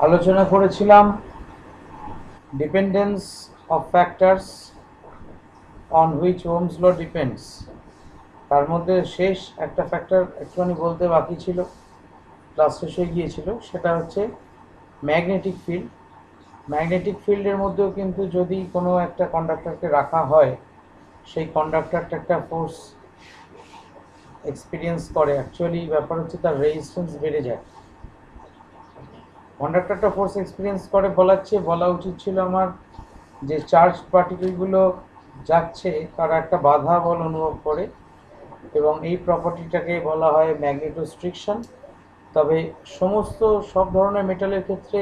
আলোচনা করেছিলাম dependence of factors on which Ohm's law depends. তার মধ্যে শেষ একটা ফ্যাক্টর একটুখানি বলতে বাকি ছিল, ক্লাস শেষ হয়ে গিয়েছিল, সেটা হচ্ছে ম্যাগনেটিক ফিল্ড। ম্যাগনেটিক ফিল্ডের মধ্যেও কিন্তু যদি কোনো একটা কন্ডাক্টরকে রাখা হয়, সেই কন্ডাক্টরটা একটা ফোর্স এক্সপিরিয়েন্স করে। অ্যাকচুয়ালি ব্যাপার হচ্ছে তার রেজিস্ট্যান্স বেড়ে যায়। কন্ডাক্টরটা ফোর্স এক্সপিরিয়েন্স করে বলার চেয়ে বলা উচিত ছিল আমার যে চার্জ পার্টিকেলগুলো যাচ্ছে তারা একটা বাধা বল অনুভব করে, এবং এই প্রপার্টিটাকে বলা হয় ম্যাগনেটোস্ট্রিকশন। তবে সব ধরনের মেটালের ক্ষেত্রে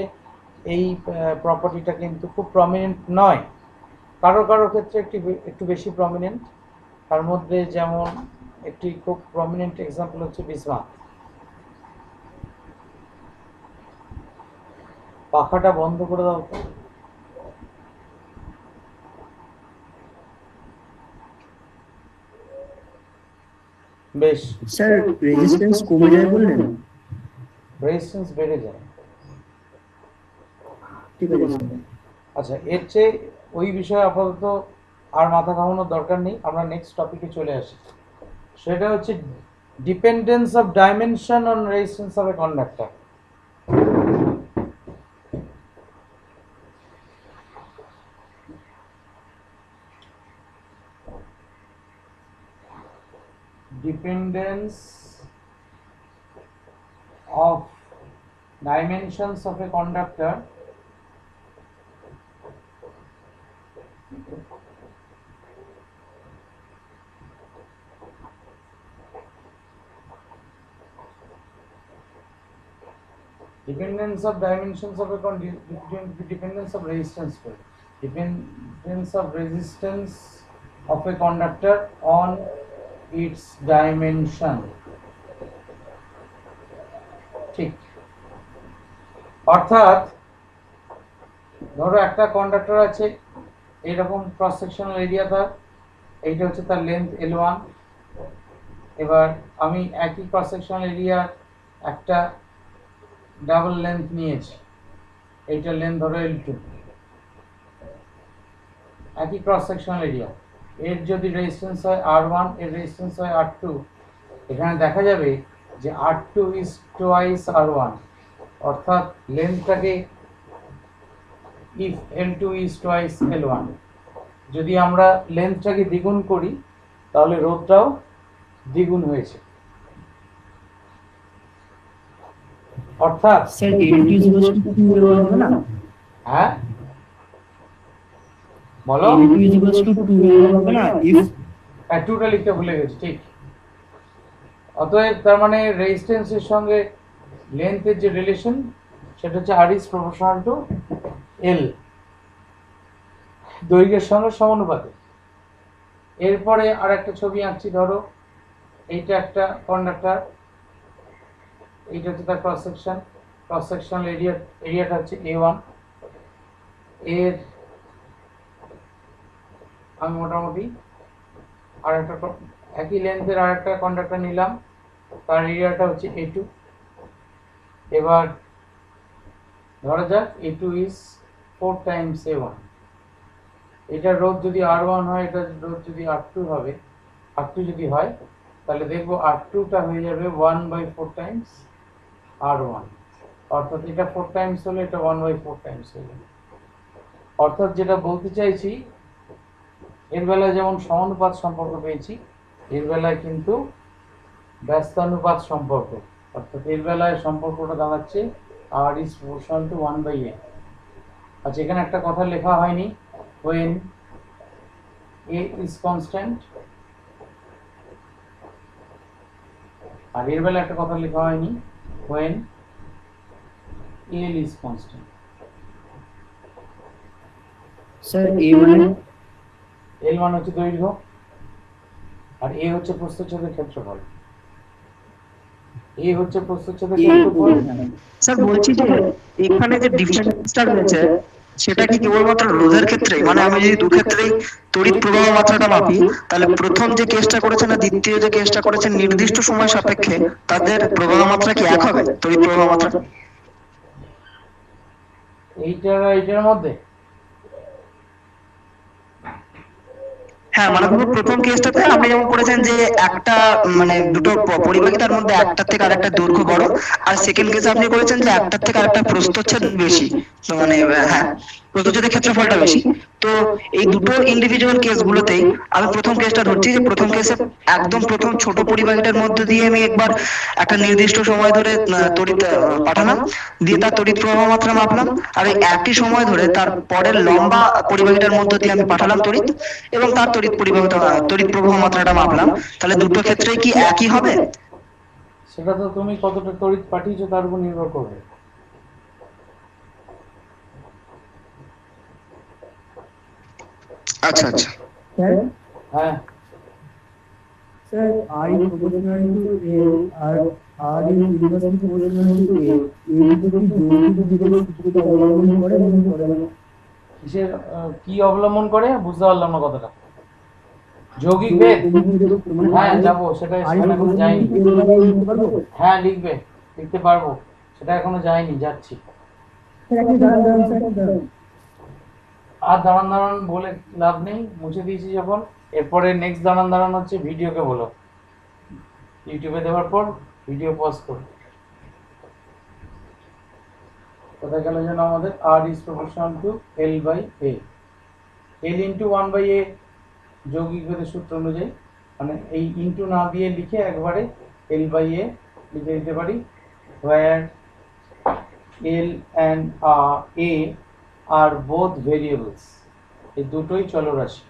এই প্রপার্টিটা কিন্তু খুব প্রমিনেন্ট নয়। কারো কারো ক্ষেত্রে একটু বেশি প্রমিনেন্ট। তার মধ্যে যেমন একটি খুব প্রমিনেন্ট এক্সাম্পল হচ্ছে বিসমাথ। পাখাটা বন্ধ করে দাও তো। বেশ, স্যার রেজিস্ট্যান্স কমে যায় বললেন? রেজিস্ট্যান্স বেড়ে যায়। ঠিক আছে স্যার। আচ্ছা, এর চেয়ে ওই বিষয়ে আপাতত আর মাথা ঘামানোর দরকার নেই, আমরা নেক্সট টপিকে চলে আসি। সেটা হচ্ছে dependence of dimension on resistance of a conductor. Dependence of dimensions of a conductor dependence of dimensions of a dependence of resistance dependence of resistance of a conductor on its dimension। ঠিক, অর্থাৎ ধরো একটা conductor আছে, এইরকম cross sectional area তার, এইটা হচ্ছে তার লেন্থ L1। এবার আমি একই ক্রস সেকশনাল এরিয়ার একটা ডাবল লেন্থ নিয়েছি, এইটা লেন্থ ধরো L2। একই ক্রস সেকশনাল এরিয়া, এর যদি রেজিস্ট্যান্স হয় R1, এর রেজিস্ট্যান্স হয় R2, এখানে দেখা যাবে যে R2 ইজ টোয়াইস R1, অর্থাৎ লেন্থটাকে if L2 is twice L1, যদি আমরা লেন্থটাকে দ্বিগুণ করি তাহলে রোধটাও দ্বিগুণ হয়েছে। অর্থাৎ sir L2 equals to 2L1 হবে না? হ্যাঁ বলো, L2 ইকুয়ালস টু 2L1 হবে না ইফ? টুটা লিখতে ভুলে গেছি, ঠিক। অতএব তার মানে রেজিস্ট্যান্সের সঙ্গে লেন্থের যে রিলেশন সেটা হচ্ছে R is proportional two L, দৈর্ঘ্যের সঙ্গে সমানুপাতে। এরপরে আর একটা ছবি আঁকছি, ধরো এইটা একটা কন্ডাক্টর, এইটা হচ্ছে তার ক্রস সেকশনাল এরিয়াটা হচ্ছে A1। এর আমি মোটামুটি আর একটা একই লেন্থের আর একটা কন্ডাক্টর নিলাম, তার এরিয়াটা হচ্ছে A2। এবার ধরা যাক A2 ইজ 4 টাইমস A1। এটার রোধ যদি R1 হয়, এটার রোধ যদি R2 হবে, R2 যদি হয়, তাহলে দেখবো R2টা হয়ে যাবে 1/4 টাইমস R1। অর্থাৎ এটা 4 টাইমস হলে এটা 1/4 টাইমস হয়ে যাবে। অর্থাৎ যেটা বলতে চাইছি, এর বেলায় যেমন সমানুপাত সম্পর্ক পেয়েছি, এর বেলায় কিন্তু ব্যস্তানুপাত সম্পর্ক, অর্থাৎ এর বেলায় সম্পর্কটা দাঁড়াচ্ছে R is proportional to 1/a। আচ্ছা, এখানে একটা কথা লেখা হয়নি, when a is constant, আর এর বেলায় একটা কথা লেখা হয়নি, when L is constant। Sir A মানে? L মানে হচ্ছে দৈর্ঘ্য, আর A হচ্ছে প্রস্থচ্ছেদের ক্ষেত্রফল। A হচ্ছে প্রস্থচ্ছেদের ক্ষেত্রফল। স্যার বলছি যে এখানে যে ডিফারেন্সটা রয়েছে সেটা কি কেবলমাত্র রোধের ক্ষেত্রে, মানে আমি যদি দু ক্ষেত্রেই তড়িৎ প্রবাহ মাত্রাটা মাপি, তাহলে প্রথম যে কেসটা করেছেন আর দ্বিতীয় যে কেসটা করেছেন নির্দিষ্ট সময় সাপেক্ষে তাদের প্রবাহ মাত্রা কি এক হবে, তড়িৎ প্রবাহ মাত্রা? এইটার মধ্যে হ্যাঁ মানে ধরো প্রথম কেসটাতে আপনি যেমন করেছেন যে একটা মানে দুটো পরিবাহী, তার মধ্যে একটার থেকে আরেকটা দৈর্ঘ্য বড়, আর সেকেন্ড কেসে আপনি করেছেন যে একটার থেকে আরেকটা প্রস্থচ্ছেদ বেশি, তো মানে হ্যাঁ প্রস্থচ্ছেদের ক্ষেত্রফলটা বেশি। তো এই দুটো ইন্ডিভিজুয়াল কেসগুলোতেই আমি প্রথম কেসটা ধরছি, যে প্রথম কেসে একদম প্রথম ছোট পরিবাহীটার মধ্যে দিয়ে আমি একবার একটা নির্দিষ্ট সময় ধরে তড়িৎ পাঠালাম, দিয়ে তার তড়িৎ প্রবাহ মাত্রা মাপলাম, আর ওই একই সময় ধরে তার পরের লম্বা পরিবাহীটার মধ্য দিয়ে আমি পাঠালাম তড়িৎ, এবং তার তড়িৎ প্রবাহ মাত্রাটা মাপলাম। তাহলে দুটো ক্ষেত্রেই কি একই হবে? সেটা তো তুমি কতটা তড়িৎ পাঠিয়েছো তার উপর নির্ভর করবে। আচ্ছা আচ্ছা। স্যার হ্যাঁ, sir R is proportional to A আর R is inversely proportional to A, এই দুটো কি যৌগিক দিকের সূত্রটা অবলম্বন করে এবং করে না? কিসের কি অবলম্বন করে বুঝতে পারলাম না কথাটা। যৌগিক ভেদ? হ্যাঁ যাবো, সেটা সেখানে এখনো যাইনি। হ্যাঁ লিখতে পারবো, সেটা এখনো যাইনি, যাচ্ছি। আর দাঁড়ান বলে লাভ নেই, মুছে দিয়েছি যখন। এরপরে নেক্সট দাঁড়ান হচ্ছে ভিডিওকে বলো, ইউটিউবে দেওয়ার পর ভিডিও পজ করো। কোথায় গেল যেন আমাদের? R is proportional to L by A, L into 1/a যৌগিক ভেদের সূত্র অনুযায়ী, মানে এই ইন্টু না দিয়ে লিখে একবারে এল বাই এ লিখে দিতে পারি, where L and A are both variables, এই দুটোই চলরাশি।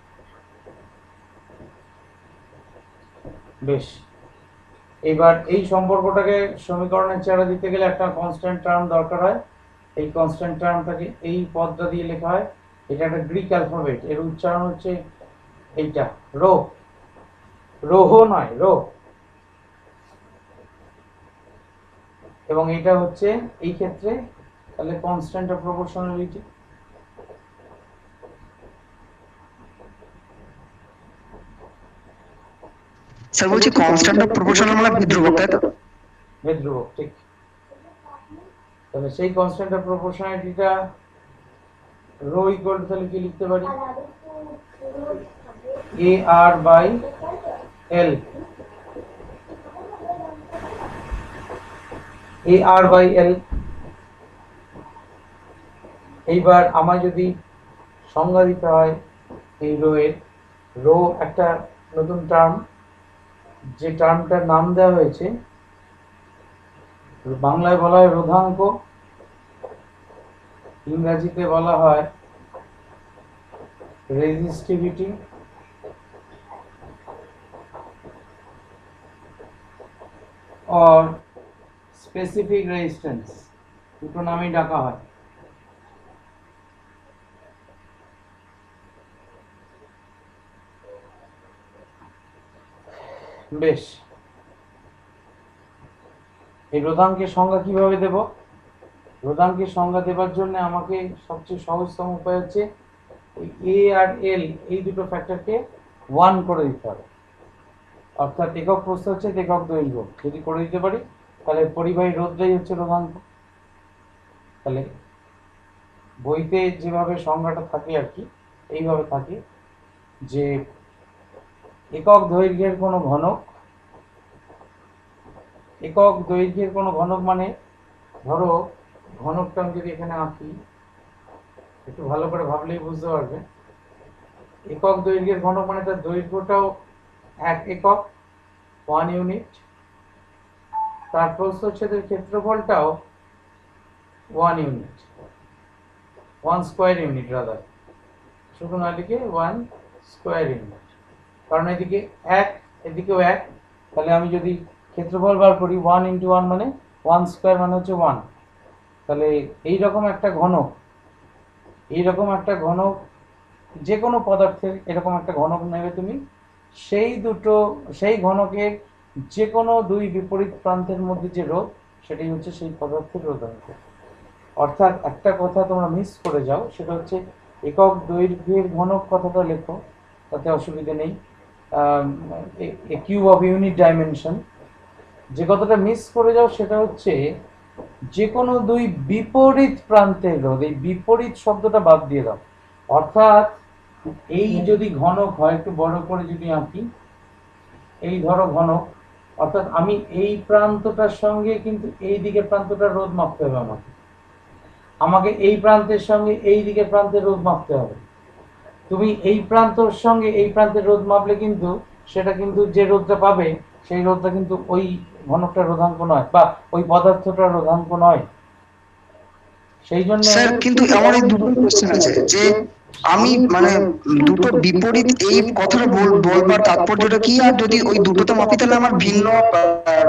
বেশ, এবার এই সম্পর্কটাকে সমীকরণের চেহারা দিতে গেলে একটা কনস্ট্যান্ট টার্ম দরকার হয়। এই কনস্ট্যান্ট টার্মটাকে এই পদটা দিয়ে লেখা হয়। এটা একটা গ্রিক অ্যালফাবেট, এর উচ্চারণ হচ্ছে এইটা রো, রোহো নয় রো, এবং এটা হচ্ছে এই ক্ষেত্রে তাহলে কনস্ট্যান্ট অফ প্রপোর্শনালিটি। স্যার বলছি কনস্ট্যান্ট অফ প্রপোর্শনাল মানে বিধ্রুবক, তাই তো? ভেদ্রবক, ঠিক। তাহলে সেই কনস্ট্যান্ট অফ প্রপোর্শনালিটিটা রো ইকুয়াল টু তাহলে কি লিখতে পারি? A R by L, A R by L. এইবার আমায় যদি সংজ্ঞা দিতে হয় এই রো এর, রো একটা নতুন টার্ম, যে টার্মটার নাম দেওয়া হয়েছে, বাংলায় বলা হয় রোধাঙ্ক, ইংরাজিতে বলা হয় রেজিস্টিভিটি, or specific resistance, দুটো নামেই ডাকা হয়। বেশ, এই রোধাঙ্কের সংজ্ঞা কিভাবে দেব? রোধাঙ্কের সংজ্ঞা দেবার জন্য আমাকে সবচেয়ে সহজতম উপায় হচ্ছে এ আর এল এই দুটো ফ্যাক্টরকে 1 করে দিতে হবে, অর্থাৎ একক প্রস্থচ্ছেদ একক দৈর্ঘ্য যদি করে দিতে পারি, তাহলে পরিবাহী রোধটাই হচ্ছে রোধাঙ্ক। তাহলে বইতে যেভাবে সংজ্ঞাটা থাকে আর কি, এইভাবে থাকে যে একক দৈর্ঘ্যের কোনো ঘনক, একক দৈর্ঘ্যের কোনো ঘনক মানে ধরো ঘনকটা আমি যদি এখানে আঁকি, একটু ভালো করে ভাবলেই বুঝতে পারবে। একক দৈর্ঘ্যের ঘনক মানে তার দৈর্ঘ্যটাও 1 একক 1 ইউনিট, তার প্রস্থচ্ছেদের ক্ষেত্রফলটাও 1 ইউনিট, 1 স্কয়ার ইউনিট রাদার, শুধু না লিখে 1 স্কয়ার ইউনিট, কারণ এদিকে 1 এদিকেও 1, তাহলে আমি যদি ক্ষেত্রফল বার করি 1 ইন্টু 1 মানে 1 স্কয়ার মানে হচ্ছে 1। তাহলে এইরকম একটা ঘনক, এইরকম একটা ঘনক যে কোনো পদার্থের এরকম একটা ঘনক নেবে তুমি, সেই ঘনকের যে কোনো দুই বিপরীত প্রান্তের মধ্যে যে রোধ, সেটাই হচ্ছে সেই পদার্থের রোধাঙ্ক। অর্থাৎ একটা কথা তোমরা মিস করে যাও, সেটা হচ্ছে একক দৈর্ঘ্যের ঘনক কথাটা লেখো, তাতে অসুবিধা নেই, কিউব অফ ইউনিট ডাইমেনশন। যে কথাটা মিস করে যাও সেটা হচ্ছে যে কোনো দুই বিপরীত প্রান্তের রোধ, এই বিপরীত শব্দটা বাদ দিয়ে দাও। অর্থাৎ এই যদি ঘনক হয়, একটু বড় করে যদি আঁকি, এই ধরো ঘনক, অর্থাৎ আমি এই প্রান্তটার সঙ্গে কিন্তু এই দিকের প্রান্তটার রোধ মাপতে হবে আমাকে, আমাকে এই প্রান্তের সঙ্গে এই দিকের প্রান্তের রোধ মাপতে হবে। তুমি এই প্রান্তর সঙ্গে এই প্রান্তের রোধ মাপলে কিন্তু সেটা কিন্তু যে রোধটা পাবে সেই রোধটা কিন্তু ওই ঘনকটার রোধাঙ্ক নয়, বা ওই পদার্থটার রোধাঙ্ক নয়। সেই জন্য স্যার কিন্তু আমার এই দুটো কোশ্চেন আছে যে আমি মানে দুটো বিপরীত এই কথাটা বলবার তাৎপর্যটা কি, আর যদি ওই দুটোতে মাপি তাহলে আমার ভিন্ন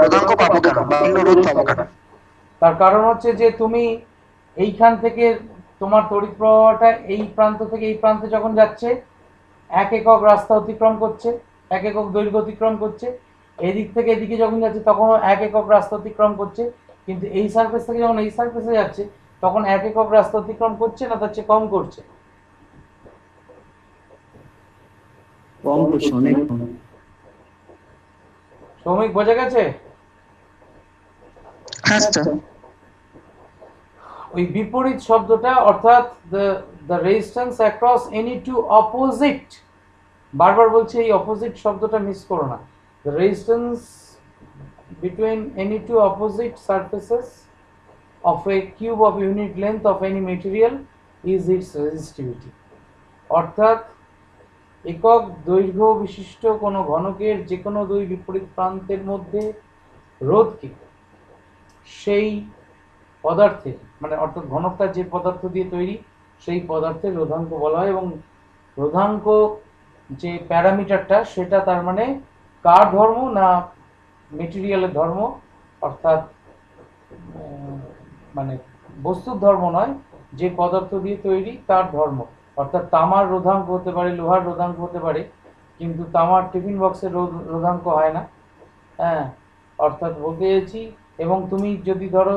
রোধাঙ্ক পাবো কেন বা ভিন্ন রোধ পাবো কেন? তার কারণ হচ্ছে যে তুমি এইখান থেকে তোমার তড়িৎ প্রবাহটা এই প্রান্ত থেকে এই প্রান্তে যখন যাচ্ছে, 1 একক রাস্তা অতিক্রম করছে, 1 একক দৈর্ঘ্য অতিক্রম করছে, এদিক থেকে এদিকে যখন যাচ্ছে তখনও 1 একক রাস্তা অতিক্রম করছে, কিন্তু এই সারফেস থেকে যখন এই সারফেসে যাচ্ছে তখন 1 একক রাস্তা অতিক্রম করছে না, তার চেয়ে কম করছে। কম করছে, অনেক কম। শ্রমিক বোঝা গেছে? হ্যাঁ স্যার। ওই বিপরীত শব্দটা অর্থাৎ the resistance across any two opposite, বারবার বলছি এই অপোজিট শব্দটা মিস করো না, the resistance between any two opposite surfaces of a cube of unit length of any material is its resistivity। অর্থাৎ একক দৈর্ঘ্য বিশিষ্ট কোনো ঘনকের যে কোনো দুই বিপরীত প্রান্তের মধ্যে রোধ কি সেই পদার্থে, মানে অর্থাৎ ঘনকটা যে পদার্থ দিয়ে তৈরি সেই পদার্থের রোধাঙ্ক বলা হয়। এবং রোধাঙ্ক যে প্যারামিটারটা সেটা তার মানে কার ধর্ম না মেটেরিয়ালের ধর্ম, অর্থাৎ মানে বস্তুর ধর্ম নয়, যে পদার্থ দিয়ে তৈরি তার ধর্ম। অর্থাৎ তামার রোধাঙ্ক হতে পারে, লোহার রোধাঙ্ক হতে পারে, কিন্তু তামার টিফিন বক্সের রোধাঙ্ক হয় না। হ্যাঁ, অর্থাৎ বলতে চাইছি, এবং তুমি যদি ধরো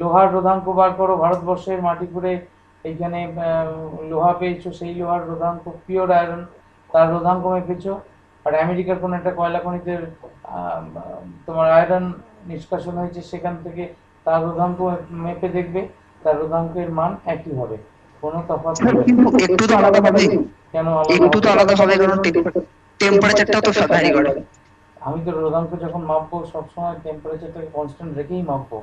লোহার রোধাঙ্ক বার করো, ভারতবর্ষের মাটি করে এইখানে লোহা পেয়েছো, সেই লোহার রোধাঙ্ক পিওর আয়রন, তার রোধাঙ্ক মেপেছো, আর আমেরিকার কোনো একটা কয়লা খনিতে তোমার আয়রন নিষ্কাশন হয়েছে, সেখান থেকে তার রোধাঙ্ক মেপে দেখবে, তার রোধাঙ্কের মান একই হবে, কোনো তফাৎ হবে না। কিন্তু একটু তো আলাদা হবে। কেন একটু তো আলাদা হবে, কারণ টেম্পারেচারটাও তো ভ্যারি করে। আমি তো রোধাঙ্ক যখন মাপবো সবসময় টেম্পারেচারটাকে কনস্ট্যান্ট রেখেই মাপবো।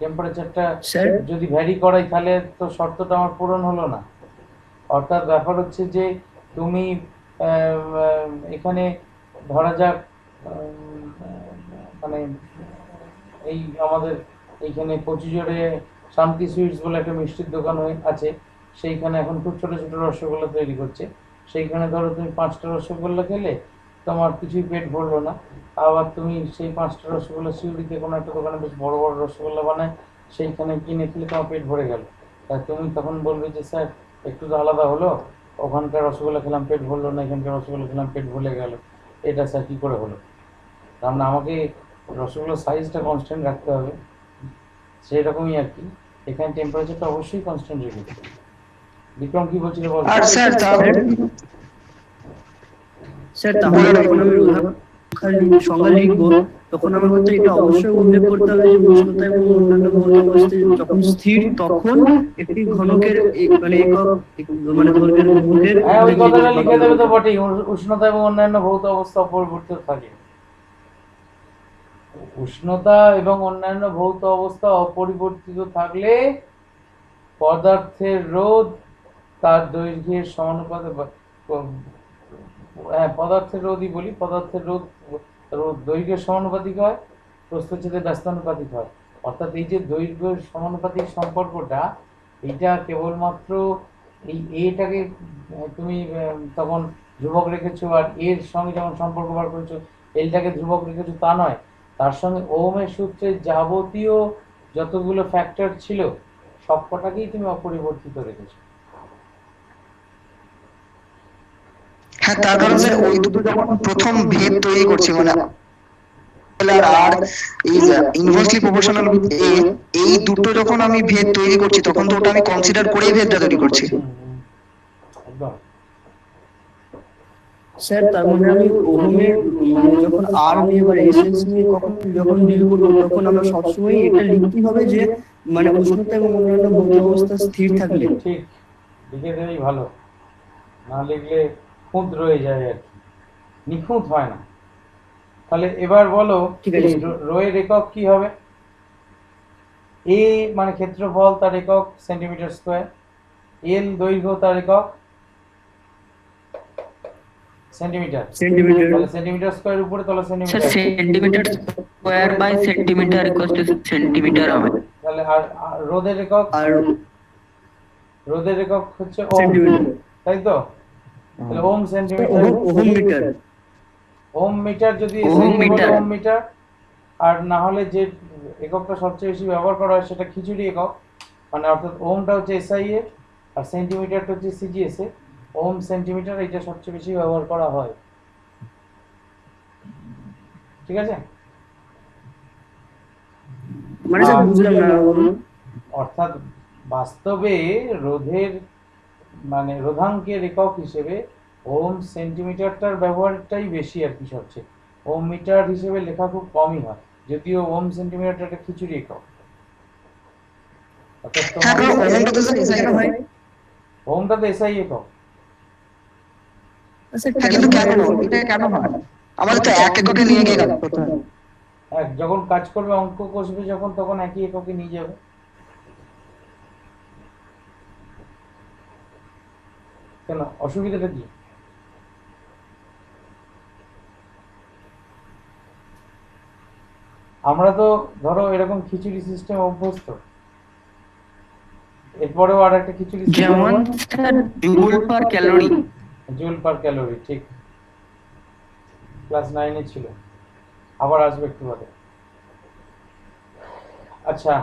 টেম্পারেচারটা স্যার যদি ভ্যারি করাই তাহলে তো শর্তটা আমার পূরণ হলো না। অর্থাৎ ব্যাপার হচ্ছে যে তুমি এখানে ধরা যাক মানে এই আমাদের এইখানে পঁচিজোড়ে শান্তি সুইটস বলে একটা মিষ্টির দোকান আছে, সেইখানে এখন খুব ছোটো ছোটো রসগোল্লা তৈরি করছে। সেইখানে ধরো তুমি 5টা রসগোল্লা খেলে তোমার কিছুই পেট ভরলো না, আবার তুমি সেই 5টা রসগোল্লা সিউড়িতে কোনো একটা দোকানে বেশ বড় বড় রসগোল্লা বানায়, সেইখানে কিনে খেলে তোমার পেট ভরে গেল। তা তুমি তখন বলবে যে স্যার একটু তো আলাদা হলো, ওখানকার রসগোল্লা খেলাম পেট ভরলো না, এখানকার রসগোল্লা খেলাম পেট ভরে গেল, এটা স্যার কী করে হলো? তার মানে আমাকে রসগোল্লার সাইজটা কনস্ট্যান্ট রাখতে হবে, সেই রকমই আর কি এখানে টেম্পারেচারটা অবশ্যই কনস্ট্যান্ট রেখেছে। বিক্রম কি বলছিল বল। আর স্যার স্যার তাহলে যখন আমি রোধাঙ্কের সংজ্ঞা লিখবো তখন আমার মধ্যে এটা অবশ্যই উল্লেখ করতে হবে যে উষ্ণতা এবং অন্যান্য ভৌত অবস্থায় যখন স্থির তখন একটি ঘনকের মানে একক মানে দৈর্ঘ্যের ঘনকের হ্যাঁ, ওই কথাটা লিখে দেবে তো বটেই, উষ্ণতা এবং অন্যান্য ভৌত অবস্থা অপরিবর্তিত থাকে। উষ্ণতা এবং অন্যান্য ভৌত অবস্থা অপরিবর্তিত থাকলে পদার্থের রোধ তার দৈর্ঘ্যের সমানুপাতে, হ্যাঁ পদার্থের রোধই বলি, পদার্থের রোধ দৈর্ঘ্যের সমানুপাতিক হয়, প্রস্থচ্ছেদের ব্যস্তানুপাতিক হয়। অর্থাৎ এই যে দৈর্ঘ্যের সমানুপাতিক সম্পর্কটা, এইটা কেবলমাত্র এই এটাকে তুমি তখন ধ্রুবক রেখেছো, আর এর সঙ্গে যেমন সম্পর্ক বার করেছো এলটাকে ধ্রুবক রেখেছো তা নয়, তার সঙ্গে ওহমের সূত্রে যাবতীয় যতগুলো ফ্যাক্টর ছিল সবকটাকেই তুমি অপরিবর্তিত রেখেছো। হ্যাঁ, তার কারণ স্যার ওই দুটো যখন প্রথম ভেদ তৈরি করছি মানে আর এই ইনভার্সলি প্রপোর্শনাল উইথ এ, এই দুটো যখন আমি ভেদ তৈরি করছি তখন তো ওটা আমি কনসিডার করেই ভেদটা তৈরি করছি। একদম। স্যার তার মানে আমি ওহমের মানে যখন আর নিয়ে বা রেজিস্ট্যান্স নিয়ে কখন যখন ডিল করবো তখন আমরা সবসময় এটা লিখতে হবে যে মানে উষ্ণতা এবং অন্যান্য ভৌতিক অবস্থা স্থির থাকলে। ঠিক, লিখে দেওয়াই ভালো, না লিখলে খুঁত রয়ে যায় আর কি, নিখুঁত হয় না। তাহলে এবার বলো ঠিক আছে। রোয়ের একক কি হবে? এ মানে ক্ষেত্রফল, তার একক সেন্টিমিটার স্কোয়ার। এল দৈর্ঘ্য, তার একক সেন্টিমিটার। সেন্টিমিটার। তাহলে সেন্টিমিটার স্কোয়ার উপরে, তাহলে sir centimetre. Centimetre square by centimetre equal to centimetre হবে। তাহলে আর রোদের একক, আর রোদের একক হচ্ছে ওম, সেন্টিমিটার। তাই তো? তাহলে ওম সেন্টিমিটার, ওহম মিটার। ওম মিটার যদি ওহম এসআই মিটার। ওম মিটার। আর না হলে যে এককটা সবচেয়ে বেশি ব্যবহার করা হয় সেটা খিচুড়ি একক, মানে অর্থাৎ ওমটা হচ্ছে এসআই এ আর সেন্টিমিটারটা হচ্ছে সিজিএস এ। ওম সেন্টিমিটার এটা সবচেয়ে বেশি ব্যবহার করা হয়, ঠিক আছে? মানে স্যার বুঝলাম না, বলুন। অর্থাৎ বাস্তবে রোধের মানে রোধাঙ্কের একক হিসেবে ওম সেন্টিমিটারটার ব্যবহারটাই বেশি আর কি, সবচেয়ে। ওম মিটার হিসেবে লেখা খুব কমই হয়, যদিও ওম সেন্টিমিটারটা একটা খিচুড়ি একক। অর্থাৎ হ্যাঁ, তোমার কারণ ওহমটা তো স্যার এসআই কেন হয়? ওমটা তো এসআই একক। স্যার হ্যাঁ, কিন্তু কেন এটা কেন হয়? আমাদের তো এক এককে নিয়ে গিয়ে কাজ করতে হয়। যখন কাজ করবে, অঙ্ক কষবে যখন, তখন একই এককে নিয়ে যাবে। কেন, অসুবিধাটা কি? আমরা তো ধরো এরকম খিচুড়ি সিস্টেম অভ্যস্ত, এরপরেও আর একটা খিচুড়ি যেমন sir joule per calorie. Joule per calorie, ঠিক, ক্লাস 9 এ ছিল, আবার আসবে একটু বাদে। আচ্ছা,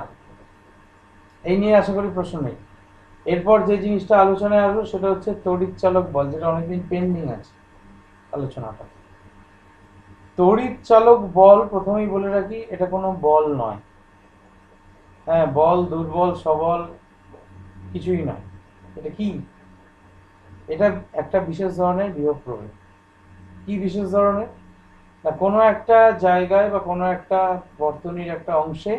এই নিয়ে আশা করি প্রশ্ন নেই। এরপর যে জিনিসটা আলোচনায় আসবে সেটা হচ্ছে তড়িৎ চালক বল, যেটা অনেকদিন পেন্ডিং আছে আলোচনাটা। তড়িৎ চালক বল, প্রথমেই বলে রাখি, এটা কোনো বল নয়। হ্যাঁ, বল, দুর্বল, সবল কিছুই নয়। এটা কি? এটা একটা বিশেষ ধরনের বিভব প্রভেদ। কি বিশেষ ধরনের? না, কোনো একটা জায়গায় বা কোনো একটা বর্তনীর একটা অংশে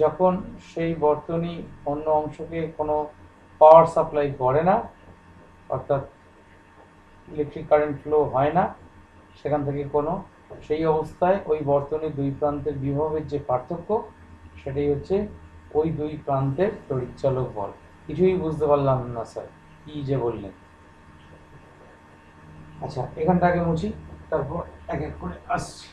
যখন সেই বর্তনী অন্য অংশকে কোনো পাওয়ার সাপ্লাই করে না, অর্থাৎ ইলেকট্রিক কারেন্ট ফ্লো হয় না সেখান থেকে কোনো, সেই অবস্থায় ওই বর্তনীর দুই প্রান্তের বিভবের যে পার্থক্য, সেটাই হচ্ছে ওই দুই প্রান্তের তড়িৎচালক বল। কিছুই বুঝতে পারলাম না স্যার, কি যে বললেন। আচ্ছা, এখানটাকে মুছি, তারপর এক এক করে আসছি।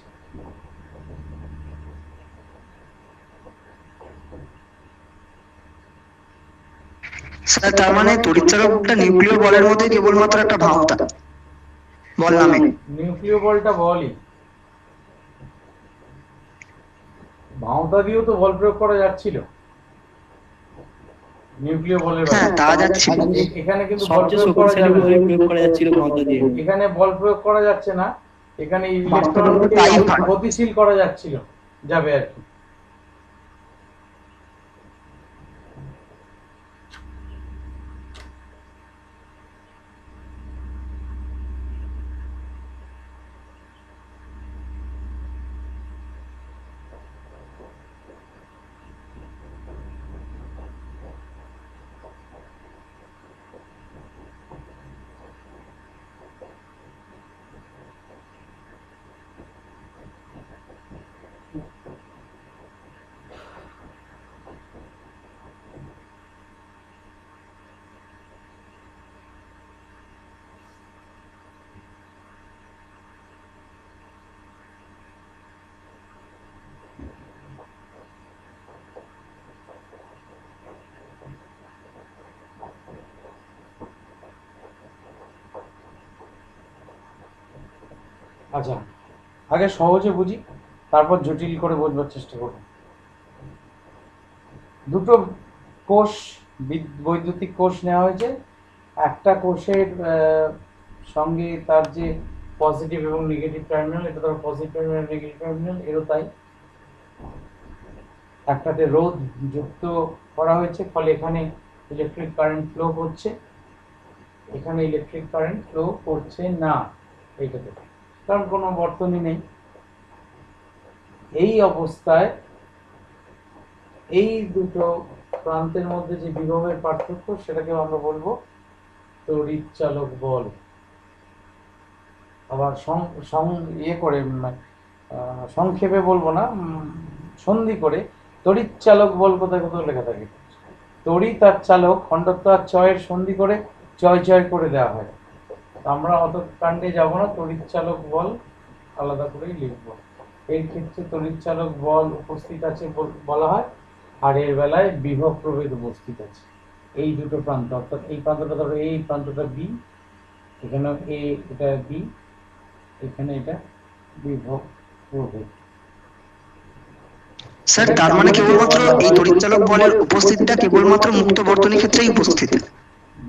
স্যার তার মানে তড়িৎচালকটা নিউক্লিয় বলের মধ্যে কেবলমাত্র একটা ভাঁওতা বল নামে। নিউক্লিয় বলটা বলই, ভাঁওতা দিয়েও তো বল প্রয়োগ করা যাচ্ছিল নিউক্লিয় বলের হ্যাঁ, তা যাচ্ছে। এখানে কিন্তু বল সবচেয়ে প্রয়োগ করা শক্তিশালী যাবে বল প্রয়োগ করা যাচ্ছিল ক্ষমতা দিয়ে। এখানে বল প্রয়োগ করা যাচ্ছে না, এখানে বাস্তবে তাই ইলেকট্রনকে হয়। গতিশীল করা যাচ্ছিল, যাবে আর কি। আচ্ছা, আগে সহজে বুঝি, তারপর জটিল করে বোঝবার চেষ্টা করব। দুটো কোষ, বৈদ্যুতিক কোষ নেওয়া হয়েছে। একটা কোষের সঙ্গে তার যে পজিটিভ এবং নেগেটিভ টার্মিনাল, এটা ধরো পজিটিভ টার্মিনাল, নেগেটিভ টার্মিনাল, এরও তাই। একটাতে রোধ যুক্ত করা হয়েছে, ফলে এখানে ইলেকট্রিক কারেন্ট ফ্লো করছে, এখানে ইলেকট্রিক কারেন্ট ফ্লো করছে না। এইটাতে, কারণ কোনো বর্তনী নেই। এই অবস্থায় এই দুটো প্রান্তের মধ্যে যে বিভবের পার্থক্য সেটাকে আমরা বলবো তড়িৎ চালক বল। আবার ইয়ে করে সংক্ষেপে বলবো না, সন্ধি করে তড়িৎ চালক বল কোথায় কোথাও লেখা থাকে। তড়িৎ আর চালক খণ্ডত্ব আর চয়ের সন্ধি করে চয় চয় করে দেওয়া হয়। আমরা অত কাণ্ডে যাব না, তড়িৎ চালক বল আলাদা করেই লিখবো। এর ক্ষেত্রে তড়িৎ চালক বল উপস্থিত আছে বলা হয়, আর এর বেলায় বিভব প্রভেদ উপস্থিত আছে। এই দুটো প্রান্ত, অর্থাৎ এই প্রান্তটা ধরো, এই প্রান্তটা বি, এখানে এ, এটা বি, এখানে এটা বিভব প্রভেদ। স্যার তার মানে কেবলমাত্র এই তড়িৎচালক বলের উপস্থিতিটা কেবলমাত্র মুক্ত বর্তনী ক্ষেত্রেই উপস্থিত।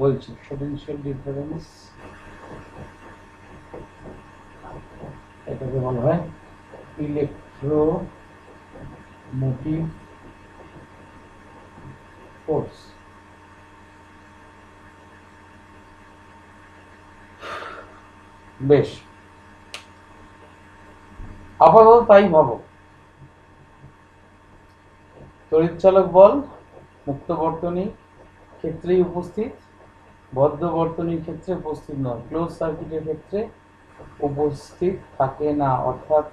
বলছি পোটেনশিয়াল ডিফারেন্স, এটাকে বলা হয় ইলেকট্রোমোটিভ ফোর্স। বেশ, আপাতত তাই ভাবো। তড়িৎচালক বল মুক্ত বর্তনী ক্ষেত্রেই উপস্থিত, বদ্ধ বর্তনীর ক্ষেত্রে উপস্থিত নয়, ক্লোজ সার্কিটের ক্ষেত্রে উপস্থিত থাকে না। অর্থাৎ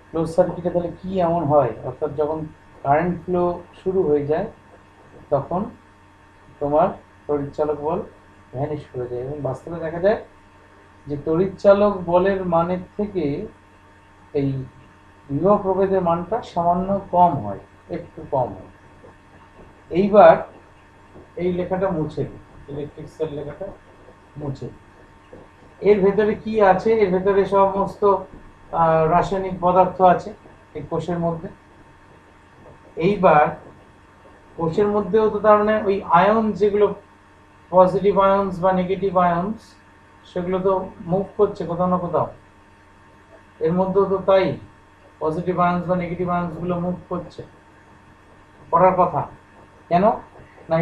ক্লোজ সার্কিটে তাহলে কি এমন হয়, অর্থাৎ যখন কারেন্ট ফ্লো শুরু হয়ে যায় তখন তোমার তড়িৎচালক বল ভ্যানিশ করে যায়, এবং বাস্তবে দেখা যায় যে তড়িৎচালক বলের মানের থেকে এই বিভব প্রভেদের মানটা সামান্য কম হয়, একটু কম হয়। এইবার এই লেখাটা মুছে দিই, ইলেকট্রিক সেল লেখাটা মুছে দিই। এর ভেতরে কি আছে, এর ভেতরে সমস্ত রাসায়নিক পদার্থ আছে এই কোষের মধ্যে। এইবার কোষের মধ্যেও তো তার মানে ওই আয়ন, যেগুলো পজিটিভ আয়নস বা নেগেটিভ আয়নস, সেগুলো তো মুভ করছে কোথাও না কোথাও। এর মধ্যেও তো তাই পজিটিভ আয়নস বা নেগেটিভ আয়নস গুলো মুভ করছে, করার কথা। কেন না,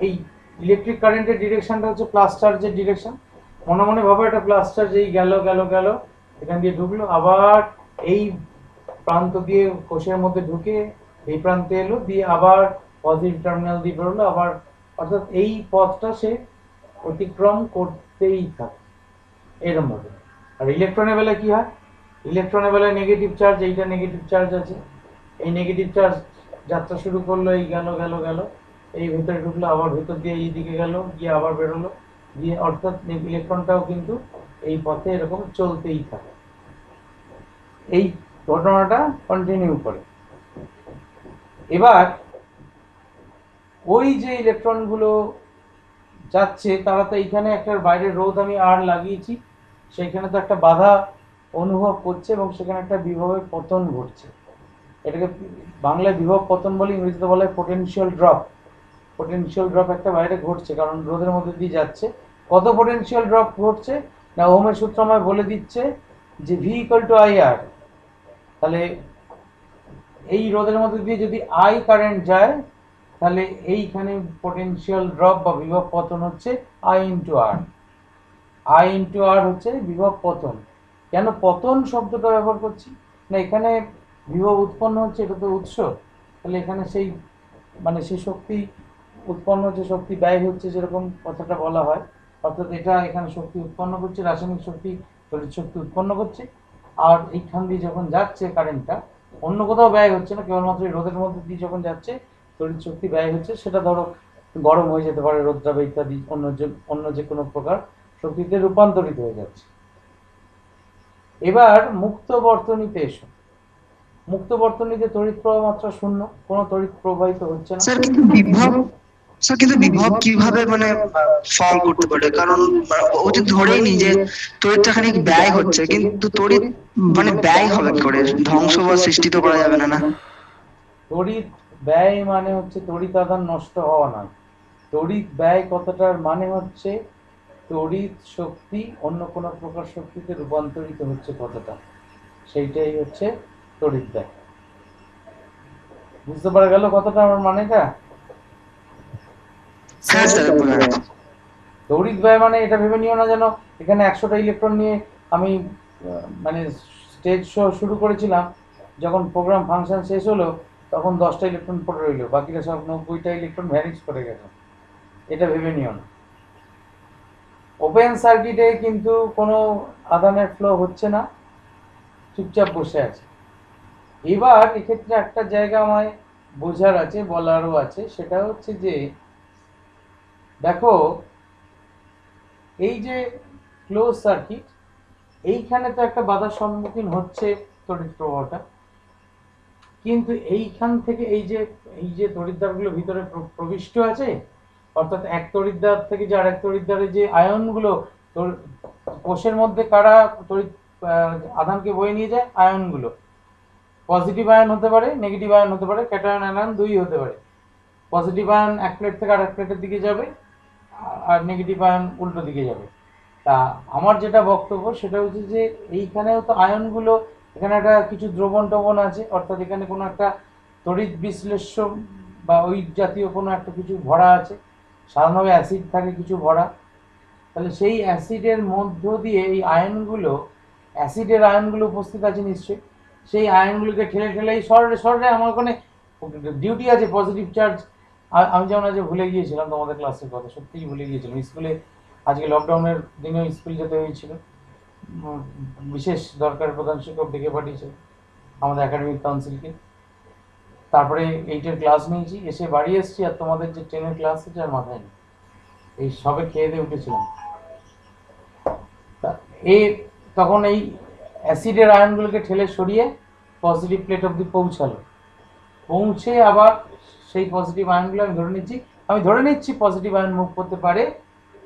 এই ইলেকট্রিক কারেন্টের ডিরেকশনটা হচ্ছে প্লাস চার্জের ডিরেকশন। মনে মনে ভাবো একটা প্লাস চার্জ এই গেল গেল গেল, এখান দিয়ে ঢুকলো, আবার এই প্রান্ত দিয়ে কোষের মধ্যে ঢুকে এই প্রান্তে এলো, দিয়ে আবার পজিটিভ টার্মিনাল দিয়ে বেরোলো আবার, অর্থাৎ এই পথটা সে অতিক্রম করতেই থাকে এরকম ভাবে। আর ইলেকট্রনের বেলায় কি হয়, ইলেকট্রনের বেলায় নেগেটিভ চার্জ, এইটা নেগেটিভ চার্জ আছে, এই নেগেটিভ চার্জ যাত্রা শুরু করলো, এই গেল গেল গেল, এই ভেতরে ঢুকলো, আবার ভেতর দিয়ে এই দিকে গেল, গিয়ে আবার বেরোলো, দিয়ে অর্থাৎ ইলেকট্রনটাও কিন্তু এই পথে এরকম চলতেই থাকে। এই ঘটনাটা কন্টিনিউ করে। এবার ওই যে ইলেকট্রনগুলো যাচ্ছে, তারা তো এইখানে একটা বাইরের রোধ আমি আর লাগিয়েছি, সেইখানে তো একটা বাধা অনুভব করছে এবং সেখানে একটা বিভবের পতন ঘটছে। এটাকে বাংলায় বিভব পতন বলে, ইংরেজিতে বলা হয় পোটেনশিয়াল ড্রপ। পোটেনশিয়াল ড্রপ একটা বাইরে ঘটছে, কারণ রোধের মধ্যে দিয়ে যাচ্ছে। কত পোটেনশিয়াল ড্রপ ঘটছে না, ওহমের সূত্র আমায় বলে দিচ্ছে যে V equal to I R. তাহলে এই রোধের মধ্যে দিয়ে যদি আই কারেন্ট যায়, তাহলে এইখানে পোটেনশিয়াল ড্রপ বা বিভব পতন হচ্ছে I into R. I into R হচ্ছে বিভব পতন। কেন পতন শব্দটা ব্যবহার করছি না, এখানে বিভব উৎপন্ন হচ্ছে, এটা তো উৎস, তাহলে এখানে সেই মানে সেই শক্তি উৎপন্ন হচ্ছে, শক্তি ব্যয় হচ্ছে, যেরকম কথাটা বলা হয়। অর্থাৎ এটা এখানে শক্তি উৎপন্ন করছে, রাসায়নিক শক্তি, তড়িৎ শক্তি উৎপন্ন করছে। আর এইখান দিয়ে যখন যাচ্ছে কারেন্টটা, অন্য কোথাও ব্যয় হচ্ছে না, কেবলমাত্র এই রোদের মধ্যে দিয়ে যখন যাচ্ছে তড়িৎ শক্তি ব্যয় হচ্ছে। সেটা ধরো গরম হয়ে যেতে পারে রোদটা, বা ইত্যাদি অন্য যে কোনো প্রকার শক্তিতে রূপান্তরিত হয়ে যাচ্ছে। এবার মুক্ত বর্তনীতে এসো। মুক্ত বর্তনীতে তড়িৎ প্রবাহ মাত্রা শূন্য, কোনো তড়িৎ প্রবাহিত হচ্ছে না। স্যার কিন্তু বিভব কিভাবে মানে ফল করতে পারে? কারণ ও যদি ধরেই নি যে তড়িৎটা খানিক ব্যয় হচ্ছে, কিন্তু তড়িৎ মানে ব্যয় হবে কি করে? ধ্বংস বা সৃষ্টি তো করা যাবে না, না? তড়িৎ ব্যয় মানে হচ্ছে তড়িৎ আধান নষ্ট হওয়া নয়। তড়িৎ ব্যয় কথাটার মানে হচ্ছে তড়িৎ শক্তি অন্য কোনো প্রকার শক্তিতে রূপান্তরিত হচ্ছে কতটা, সেইটাই হচ্ছে তড়িৎ ব্যয়। বুঝতে পারা গেল কথাটা আমার মানেটা? হ্যাঁ স্যার। তড়িৎ ব্যয় মানে এটা ভেবে নিও না যেন এখানে 100টা ইলেকট্রন নিয়ে আমি মানে স্টেজ শো শুরু করেছিলাম, যখন প্রোগ্রাম ফাংশন শেষ হলো তখন 10টা ইলেকট্রন পড়ে রইলো, বাকিটা সব 90টা ইলেকট্রন ভ্যানিশ করে গেছে। এটা ভেবে নিও না। ওপেন সার্কিটে কিন্তু কোনো আধানের ফ্লো হচ্ছে না, চুপচাপ বসে আছে। এবার এক্ষেত্রে একটা জায়গা আমায় বোঝার আছে, বলারও আছে, সেটা হচ্ছে যে দেখো এই যে ক্লোজ সার্কিট, এইখানে তো একটা বাধার সম্মুখীন হচ্ছে তড়িৎ প্রবাহটা, কিন্তু এইখান থেকে এই যে তড়িৎদ্বারগুলো ভিতরে প্রবিষ্ট আছে, অর্থাৎ এক তড়িৎদ্বার থেকে যে আরেক তড়িৎদ্বারে যে আয়নগুলো কোষের মধ্যে কারা তড়িৎ আধানকে বয়ে নিয়ে যায়, আয়নগুলো পজিটিভ আয়ন হতে পারে, নেগেটিভ আয়ন হতে পারে, ক্যাটায়ন আয়ন দুই হতে পারে। পজিটিভ আয়ন এক প্লেট থেকে আরেক প্লেটের দিকে যাবে, আর নেগেটিভ আয়ন উল্টো দিকে যাবে। তা আমার যেটা বক্তব্য সেটা হচ্ছে যে এইখানেও তো আয়নগুলো, এখানে একটা কিছু দ্রবণ টবণ আছে, অর্থাৎ এখানে কোনো একটা তড়িৎ বিশ্লেষ্য বা ওই জাতীয় কোনো একটা কিছু ভরা আছে, সাধারণভাবে অ্যাসিড থাকে কিছু ভরা। তাহলে সেই অ্যাসিডের মধ্য দিয়ে এই আয়নগুলো, অ্যাসিডের আয়নগুলো উপস্থিত আছে নিশ্চয়ই, সেই আয়নগুলোকে ঠেলে ঠেলে এই সরে সরে আমার ওখানে ডিউটি আছে পজিটিভ চার্জ। আমি যেমন আজ ভুলে গিয়েছিলাম তোমাদের ক্লাসের কথা, সত্যিই ভুলে গিয়েছিলাম। স্কুলে আজকে লকডাউনের দিনেও স্কুল যেতে হয়েছিল, বিশেষ দরকার প্রধান শিক্ষক ডেকে পাঠিয়েছিল আমাদের একাডেমিক কাউন্সিলকে। তারপরে 8-এর ক্লাস নিয়েছি, এসে বাড়ি এসেছি, আর তোমাদের যে 10-এর ক্লাস আছে আর মাথায় নেই। এই সবে খেয়ে দিয়ে উঠেছিলাম। তখন এই অ্যাসিডের আয়নগুলোকে ঠেলে সরিয়ে পজিটিভ প্লেট অবধি পৌঁছে আবার সেই পজিটিভ আয়নগুলো আমি ধরে নিচ্ছি পজিটিভ আয়ন মুভ করতে পারে,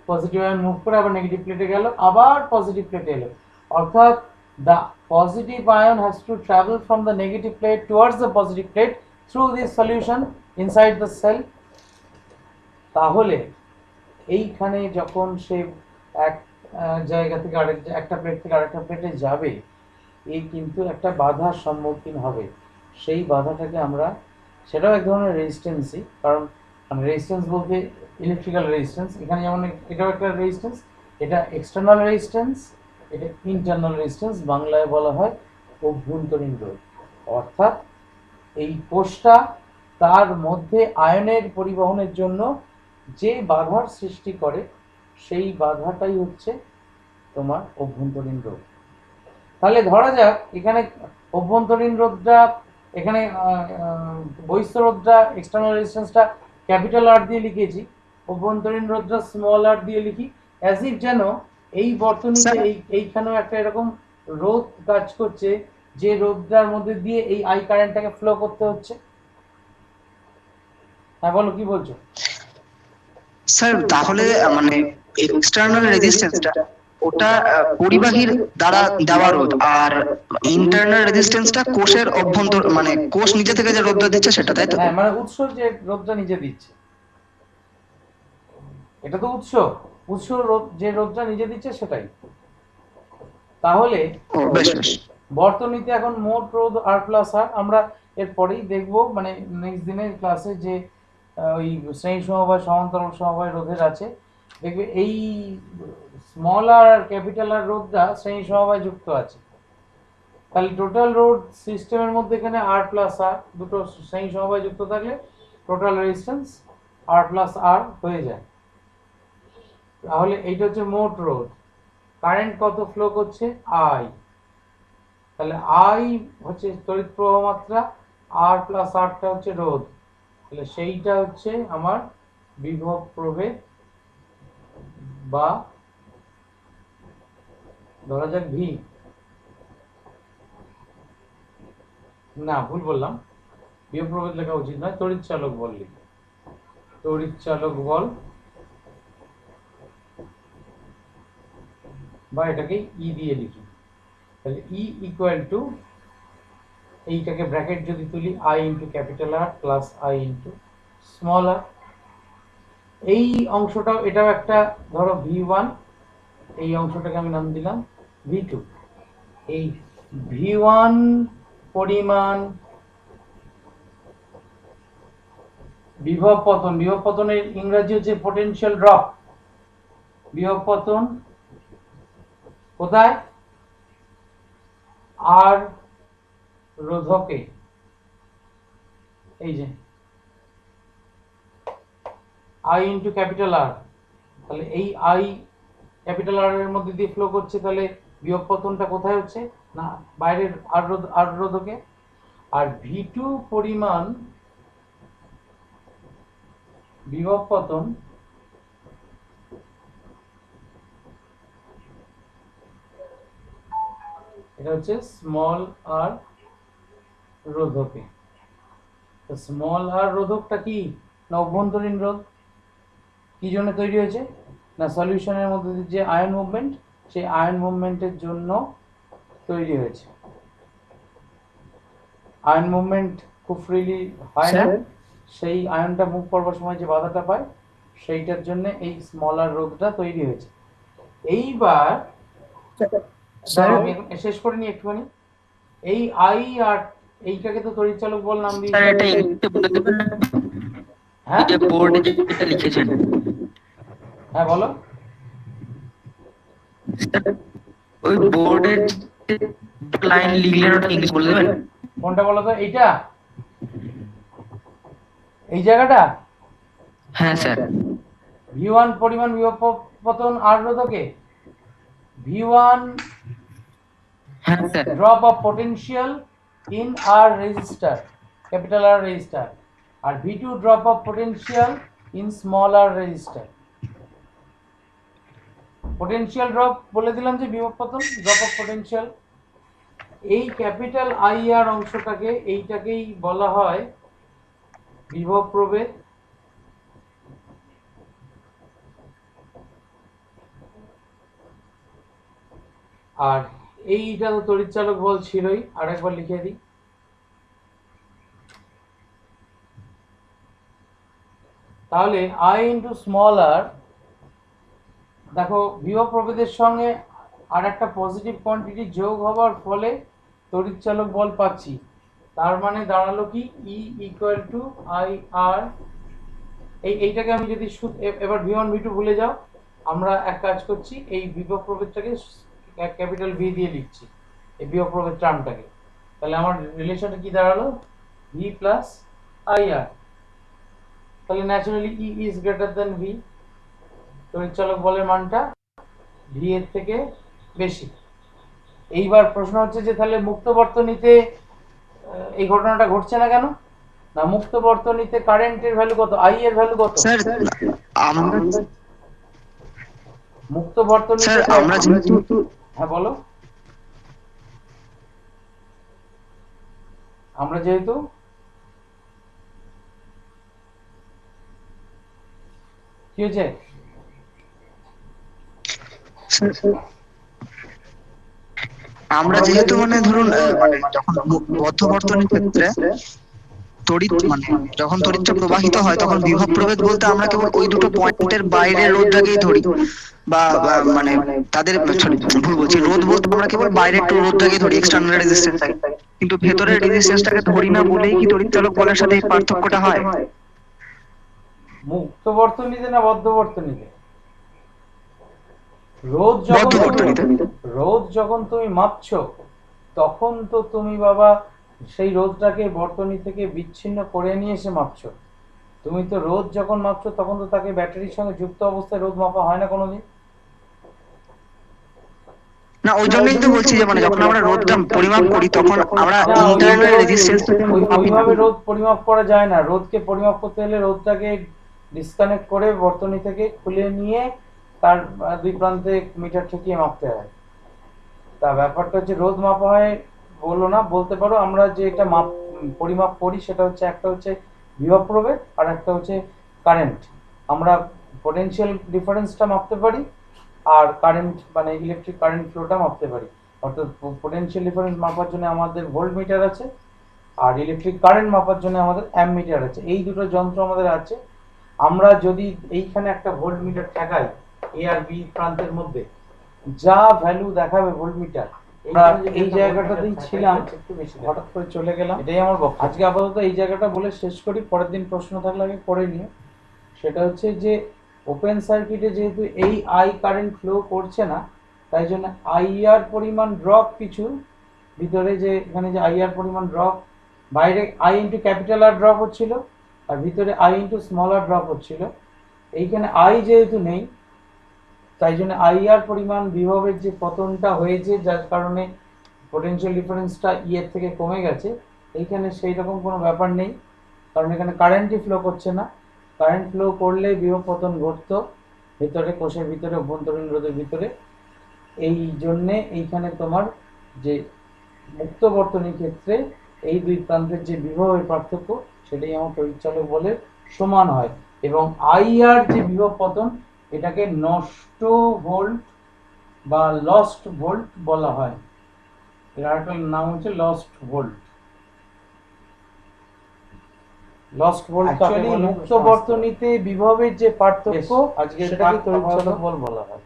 পজিটিভ আয়ন মুভ করে আবার নেগেটিভ প্লেটে গেল, আবার পজিটিভ প্লেটে এলো, অর্থাৎ the positive ion has to travel from the negative plate towards the positive plate through this solution inside the cell। তাহলে এইখানে যখন সে এক জায়গা থেকে একটা প্লেট থেকে আরেকটা প্লেটে যাবে, এই কিন্তু একটা বাধার সম্মুখীন হবে। সেই বাধাটাকে আমরা, সেটাও এক ধরনের রেজিস্ট্যান্সই, কারণ রেজিস্ট্যান্স বলতে ইলেকট্রিক্যাল রেজিস্ট্যান্স, এখানে যেমন এটাও একটা রেজিস্ট্যান্স, এটা এক্সটার্নাল রেজিস্ট্যান্স, এটা ইন্টারনাল রেজিস্ট্যান্স, বাংলায় বলা হয় অভ্যন্তরীণ রোধ। অর্থাৎ এই কোষটা তার মধ্যে আয়নের পরিবহনের জন্য যে বাধার সৃষ্টি করে, সেই বাধাটাই হচ্ছে তোমার অভ্যন্তরীণ রোধ। তাহলে ধরা যাক এখানে অভ্যন্তরীণ রোধটা, এখানে বহিঃস্থ রোধটা, এক্সটার্নাল রেজিস্ট্যান্সটা ক্যাপিটাল আর দিয়ে লিখেছি, অভ্যন্তরীণ রোধটা স্মল আর দিয়ে লিখি, অ্যাজ ইফ যেন এই বর্তনীতে এইখানেও একটা এরকম রোধ কাজ করছে, যে রোধটার মধ্যে দিয়ে এই আই কারেন্টটাকে ফ্লো করতে হচ্ছে। হ্যাঁ বলো, কি বলছো? স্যার তাহলে মানে এক্সটার্নাল রেজিস্ট্যান্সটা ওটা পরিবাহীর দ্বারা দেওয়া রোধ, আর ইন্টারনাল রেজিস্ট্যান্সটা কোষের অভ্যন্তর মানে কোষ নিজে থেকে যে রোধটা দিচ্ছে সেটা, তাই তো? হ্যাঁ, মানে উৎস যে রোধটা নিজে দিচ্ছে, এটা তো উৎস রোধ, যে রোধটা নিজে দিচ্ছে সেটাই। তাহলে বর্তনীতে এখন মোট রোধ আর প্লাস আর, আমরা এরপরেই দেখবো, মানে নেক্সট দিনের ক্লাসে যে ওই শ্রেণী সমবায় সমান্তরাল সমবায় রোধের আছে, দেখবে এই স্মল আর ক্যাপিটাল আর রোধটা শ্রেণী সমবায় যুক্ত আছে। তাহলে টোটাল রোধ সিস্টেমের মধ্যে এখানে আর প্লাস আর দুটো শ্রেণী সমবায় যুক্ত থাকলে টোটাল রেজিস্ট্যান্স আর প্লাস আর হয়ে যায়। তাহলে এইটা হচ্ছে মোট রোধ। কারেন্ট কত ফ্লো করছে? আই। তাহলে আই হচ্ছে তড়িৎ প্রবাহ মাত্রা, আর প্লাস আরটা হচ্ছে রোধ, তাহলে সেইটা হচ্ছে আমার বিভব প্রভেদ, বা ধরা যাক ভি, না ভুল বললাম, বিভব প্রভেদ লেখা উচিত নয়, তড়িৎ চালক বল লিখি, তড়িৎ চালক বল, বা এটাকে ই দিয়ে লিখি। তাহলে ই ইকুয়াল টু, এইটাকে ব্র্যাকেট যদি তুলি, I into capital R plus I into small R. এই অংশটাও, এটাও একটা ধরো V1, এই অংশটাকে আমি নাম দিলাম V2। এই V1 পরিমাণ বিভব পতনের ইংরেজি হচ্ছে পোটেনশিয়াল ড্রপ। বিভব পতন কোথায়? আর রোধকে, এই যে আই ইন্টু ক্যাপিটাল আর, তাহলে এই আই ক্যাপিটাল আর এর মধ্যে দিয়ে ফ্লো করছে, তাহলে বিভব পতনটা কোথায় হচ্ছে না বাইরের আর রোধকে। আর ভি টু পরিমাণ বিভব পতন এটা হচ্ছে স্মল আর রোধকে। তো স্মল আর রোধকটা কি না অভ্যন্তরীণ রোধ। কি জন্য তৈরি হয়েছে না সলিউশনের মধ্যে দিয়ে যে আয়ন মুভমেন্ট, সেই আয়ন মুভমেন্টের জন্য তৈরি হয়েছে। আয়ন মুভমেন্ট খুব ফ্রিলি হয় না, সেই আয়নটা মুভ করবার সময় যে বাধাটা পায় সেইটার জন্য এই স্মল আর রোধটা তৈরি হয়েছে। এইবার আমি শেষ করে নিই একটুখানি। এই আই আর এইটাকে তো তড়িৎচালক বল নাম স্যার দিয়েছি। এটা একটু বলে দেবেন না? হ্যাঁ এই যে বোর্ডে যেটা লিখেছেন হ্যাঁ বলো। স্যার, ওই বোর্ডের লাইন লিখলেন ওটা ইংলিশ বলে দেবেন? কোনটা বলো তো? এইটা, এই জায়গাটা হ্যাঁ স্যার। V1 পরিমাণ বিভব পতন আর রোধকে, V1 হ্যাঁ sir. drop of potential in R resistor, capital R resistor, আর V2 drop of potential in small r resistor। potential drop বলে দিলাম যে বিভব পতন, drop of potential। এই ক্যাপিটাল আই আর অংশটাকে এইটাকেই বলা হয় বিভব প্রভেদ। আর এইটা তো তড়িৎচালক বল ছিলই, আরেকবার লিখে দিই। তাহলে আই ইন্টু স্মল আর, দেখো বিভব প্রভেদের সঙ্গে আর একটা পজিটিভ কোয়ান্টিটি যোগ হওয়ার ফলে তড়িৎচালক বল পাচ্ছি। তার মানে দাঁড়ালো কি ই ইকুয়াল টু আই আর। এইটাকে আমি যদি এবার V1 V2 ভুলে যাও, আমরা এক কাজ করছি, এই বিভব প্রভেদটাকে ক্যাপিটাল ভি দিয়ে লিখছি, এই বিভব প্রভেদ টার্মটাকে। তাহলে আমার রিলেশনটা কি দাঁড়ালো ভি প্লাস আই আর। তাহলে naturally E is greater than V, তড়িৎচালক বলের মানটা ভি এর থেকে বেশি। এইবার প্রশ্ন হচ্ছে যে তাহলে মুক্ত বর্তনীতে এই ঘটনাটা ঘটছে না কেন? না মুক্ত বর্তনীতে কারেন্টের ভ্যালু কত, আই এর ভ্যালু কত? স্যার আমরা মুক্ত বর্তনীতে স্যার আমরা যেহেতু হ্যাঁ বলো। আমরা যেহেতু কি হয়েছে? আমরা যেহেতু মানে ধরুন মানে যখন বদ্ধ বর্তনীর ক্ষেত্রে তড়িৎ মানে যখন তড়িৎটা প্রবাহিত হয় তখন বিভব প্রভেদ বলতে আমরা কেবল ওই দুটো পয়েন্টের বাইরের রোধটাকেই ধরি, বা মানে তাদের ভুল বলছি, রোধ বলতে আমরা কেবল বাইরের একটু রোধটাকেই ধরি, এক্সটার্নাল রেজিস্ট্যান্সটাকে, কিন্তু ভেতরের রেজিস্ট্যান্সটাকে ধরি না বলেই কি তড়িৎচালক বলের সাথে এই পার্থক্যটা হয়? মুক্ত বর্তনীতে না বদ্ধ বর্তনীতে? রোধ বদ্ধ বর্তনীতে। রোধ যখন তুমি মাপছো তখন তো তুমি বাবা সেই রোধটাকে বর্তনী থেকে বিচ্ছিন্ন করে নিয়ে এসে মাপছো। তুমি তো রোধ যখন মাপছো তখন তো তাকে ব্যাটারির সঙ্গে যুক্ত অবস্থায় রোধ মাপা হয় না কোনোদিন। না ওই জন্যই তো বলছি যে মানে যখন আমরা রোধটা পরিমাপ করি তখন আমরা ইন্টারনাল রেজিস্ট্যান্সটাকে মাপি না। ওইভাবে রোধ পরিমাপ করা যায় না। রোধকে পরিমাপ করতে হলে রোধটাকে ডিসকানেক্ট করে বর্তনী থেকে খুলে নিয়ে তার দুই প্রান্তে মিটার ঠেকিয়ে মাপতে হয়। তা ব্যাপারটা হচ্ছে রোধ মাপা হয় বলো না, বলতে পারো আমরা যে এটা পরিমাপ করি সেটা হচ্ছে একটা হচ্ছে বিভব প্রভেদ আর একটা হচ্ছে কারেন্ট। আমরা পোটেনশিয়াল ডিফারেন্সটা মাপতে পারি আর কারেন্ট মানে ইলেকট্রিক কারেন্ট ফ্লোটা মাপতে পারি। অর্থাৎ পোটেনশিয়াল ডিফারেন্স মাপার জন্য আমাদের ভোল্ট মিটার আছে আর ইলেকট্রিক কারেন্ট মাপার জন্য আমাদের অ্যাম্প মিটার আছে। এই দুটো যন্ত্র আমাদের আছে। আমরা যদি এইখানে একটা ভোল্ট মিটার ঠেকাই এ আর বি প্রান্তের মধ্যে, যা ভ্যালু দেখাবে ভোল্ট মিটার, এই জায়গাটাতেই ছিলাম, হঠাৎ করে চলে গেলাম। এটাই আমার বক্তব্য। আজকে আপাতত এই জায়গাটা বলে শেষ করি, পরের দিন প্রশ্ন থাকলে আগে পড়ে নিও। সেটা হচ্ছে যে ওপেন সার্কিটে যেহেতু এই আই কারেন্ট ফ্লো করছে না, তাই জন্য আই আর পরিমাণ ড্রপ কিছু ভিতরে যে এখানে যে আই আর পরিমাণ ড্রপ, বাইরে I into capital R drop হচ্ছিল আর ভিতরে I into small R drop হচ্ছিল। এইখানে আই যেহেতু নেই তাই জন্য আই আর পরিমাণ বিভবের যে পতনটা হয়েছে যার কারণে পোটেনশিয়াল ডিফারেন্সটা ই এর থেকে কমে গেছে, এইখানে সেই রকম কোনো ব্যাপার নেই, কারণ এখানে কারেন্টই ফ্লো করছে না। কারেন্ট ফ্লো করলে বিভব পতন ঘটতো ভিতরে, কোষের ভিতরে, অভ্যন্তরীণ রোধের ভিতরে। এই জন্যে এইখানে তোমার যে মুক্ত বর্তনীর ক্ষেত্রে এই দুই প্রান্তের যে বিভবের পার্থক্য সেটাই আমার তড়িৎচালক বলের সমান হয়, এবং আই আর যে বিভব পতন এটাকে নষ্ট ভোল্ট বা লস্ট ভোল্ট বলা হয়। এর আরেকটা নাম হচ্ছে lost volt. Lost volt actually মুক্ত বর্তনীতে বিভবের যে পার্থক্য আজকে সেটাকে তড়িৎচালক বল বলা হয়।